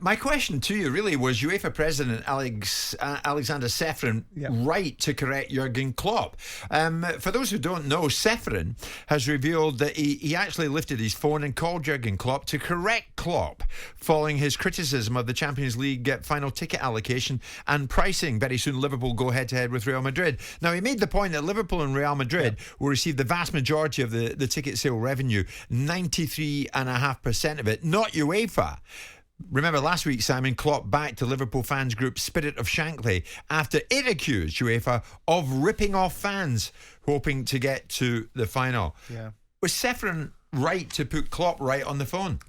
My question to you really was UEFA President Alexander Ceferin right to correct Jurgen Klopp? For those who don't know, Ceferin has revealed that he actually lifted his phone and called Jurgen Klopp to correct Klopp following his criticism of the Champions League final ticket allocation and pricing. Very soon Liverpool go head-to-head with Real Madrid. Now, he made the point that Liverpool and Real Madrid will receive the vast majority of the ticket sale revenue, 93.5% of it, not UEFA. Remember last week, Simon, Klopp backed the Liverpool fans group Spirit of Shankly after it accused UEFA of ripping off fans hoping to get to the final. Yeah. Was Ceferin right to put Klopp right on the phone?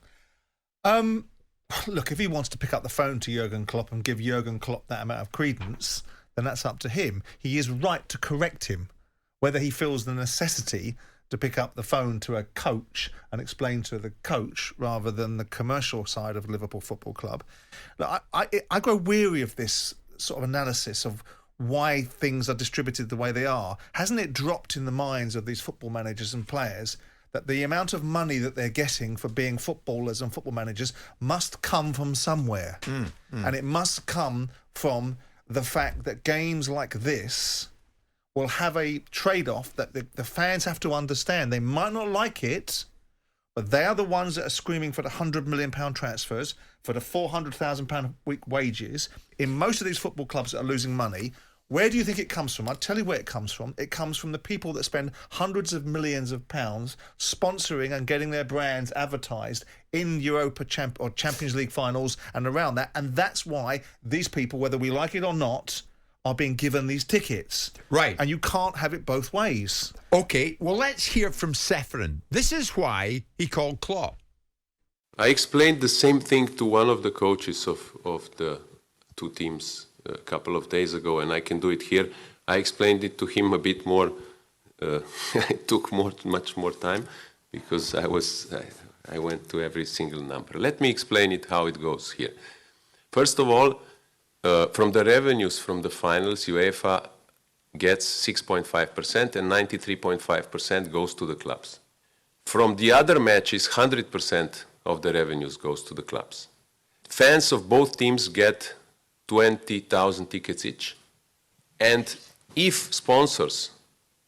Look, if he wants to pick up the phone to Jurgen Klopp and give Jurgen Klopp that amount of credence, then that's up to him. He is right to correct him. Whether he feels the necessity to pick up the phone to a coach and explain to the coach rather than the commercial side of Liverpool Football Club. Look, I grow weary of this sort of analysis of why things are distributed the way they are. Hasn't it dropped in the minds of these football managers and players that the amount of money that they're getting for being footballers and football managers must come from somewhere? And it must come from the fact that games like this will have a trade-off that the fans have to understand. They might not like it, but they are the ones that are screaming for the £100 million transfers, for the £400,000 a week wages. In most of these football clubs that are losing money, where do you think it comes from? I'll tell you where it comes from. It comes from the people that spend hundreds of millions of pounds sponsoring and getting their brands advertised in Europa or Champions League finals and around that. And that's why these people, whether we like it or not, are being given these tickets. Right. And you can't have it both ways. OK, well, let's hear from Ceferin. This is why he called Klopp. I explained the same thing to one of the coaches of the two teams a couple of days ago, and I can do it here. I explained it to him a bit more. It took much more time because I went to every single number. Let me explain it how it goes here. First of all, from the revenues from the finals, UEFA gets 6.5% and 93.5% goes to the clubs. From the other matches, 100% of the revenues goes to the clubs. Fans of both teams get 20,000 tickets each. And if sponsors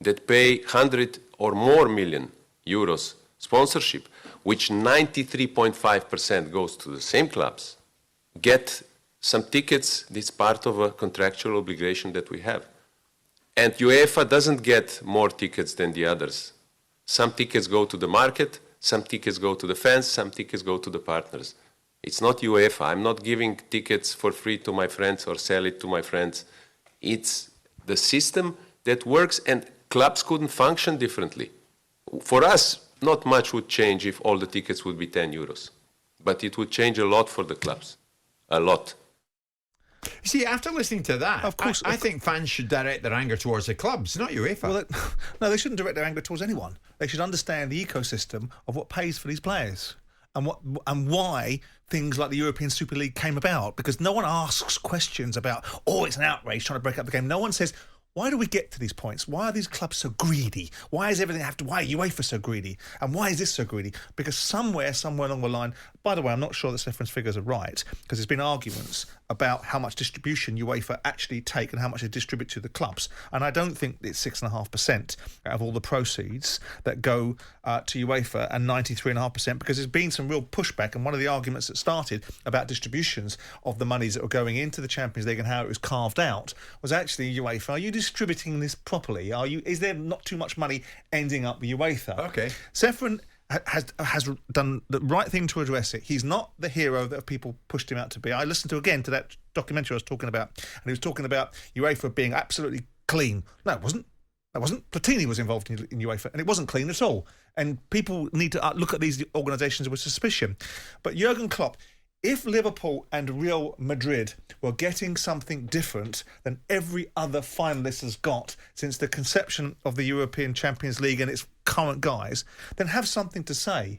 that pay 100 or more million euros sponsorship, which 93.5% goes to the same clubs, get some tickets. This is part of a contractual obligation that we have. And UEFA doesn't get more tickets than the others. Some tickets go to the market, some tickets go to the fans, some tickets go to the partners. It's not UEFA. I'm not giving tickets for free to my friends or sell it to my friends. It's the system that works, and clubs couldn't function differently. For us, not much would change if all the tickets would be 10 euros. But it would change a lot for the clubs. A lot. See, after listening to that, of course, I think fans should direct their anger towards the clubs, not UEFA. Well, no, they shouldn't direct their anger towards anyone. They should understand the ecosystem of what pays for these players and why things like the European Super League came about. Because no one asks questions about, it's an outrage trying to break up the game. No one says, why do we get to these points? Why are these clubs so greedy? Why is everything why are UEFA so greedy? And why is this so greedy? Because somewhere along the line, by the way, I'm not sure that Ceferin's figures are right, because there's been arguments about how much distribution UEFA actually take and how much they distribute to the clubs. And I don't think it's 6.5% out of all the proceeds that go to UEFA and 93.5%, because there's been some real pushback. And one of the arguments that started about distributions of the monies that were going into the Champions League and how it was carved out was actually, UEFA, are you distributing this properly? Is there not too much money ending up with UEFA? Okay. Ceferin has done the right thing to address it. He's not the hero that people pushed him out to be. I listened to that documentary I was talking about, and he was talking about UEFA being absolutely clean. No, it wasn't. That wasn't. Platini was involved in UEFA, and it wasn't clean at all. And people need to look at these organisations with suspicion. But Jurgen Klopp, if Liverpool and Real Madrid were getting something different than every other finalist has got since the conception of the European Champions League and its current guys, then have something to say.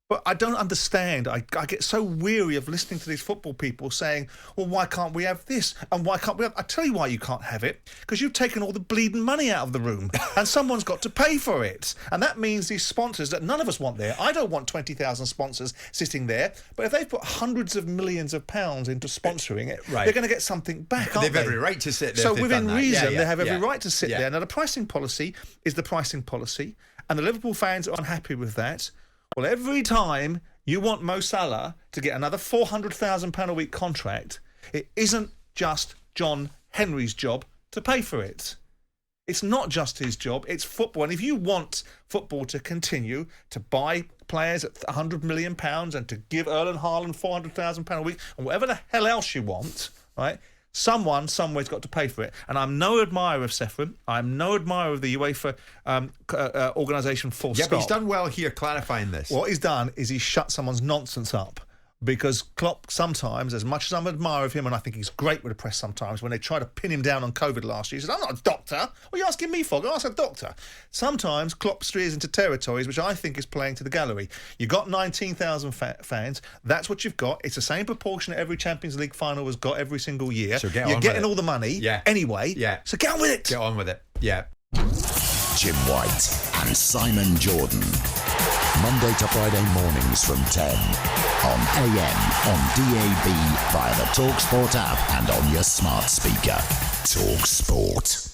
But I don't understand. I get so weary of listening to these football people saying, well, why can't we have this? And why can't we have... I tell you why you can't have it. Because you've taken all the bleeding money out of the room and someone's got to pay for it. And that means these sponsors that none of us want there. I don't want 20,000 sponsors sitting there. But if they've put hundreds of millions of pounds into sponsoring it, they're going to get something back, aren't they? They've every right to sit there. So within reason, they have every right to sit Yeah. there. Now, the pricing policy is the pricing policy. And the Liverpool fans are unhappy with that. Well, every time you want Mo Salah to get another £400,000 a week contract, it isn't just John Henry's job to pay for it. It's not just his job, it's football. And if you want football to continue to buy players at £100 million and to give Erling Haaland £400,000 a week and whatever the hell else you want, right? Someone, somewhere's got to pay for it. And I'm no admirer of Ceferin. I'm no admirer of the UEFA organisation full stop. Yeah, but he's done well here clarifying this. What he's done is he's shut someone's nonsense up. Because Klopp sometimes, as much as I'm an admirer of him, and I think he's great with the press sometimes, when they try to pin him down on COVID last year, he said, I'm not a doctor. What are you asking me for? Go ask a doctor. Sometimes Klopp steers into territories which I think is playing to the gallery. You've got 19,000 fans. That's what you've got. It's the same proportion that every Champions League final has got every single year. So You're getting all the money anyway. Yeah. So get on with it. Get on with it. Yeah. Jim White and Simon Jordan. Monday to Friday mornings from 10 on AM, on DAB, via the talkSPORT app and on your smart speaker. talkSPORT.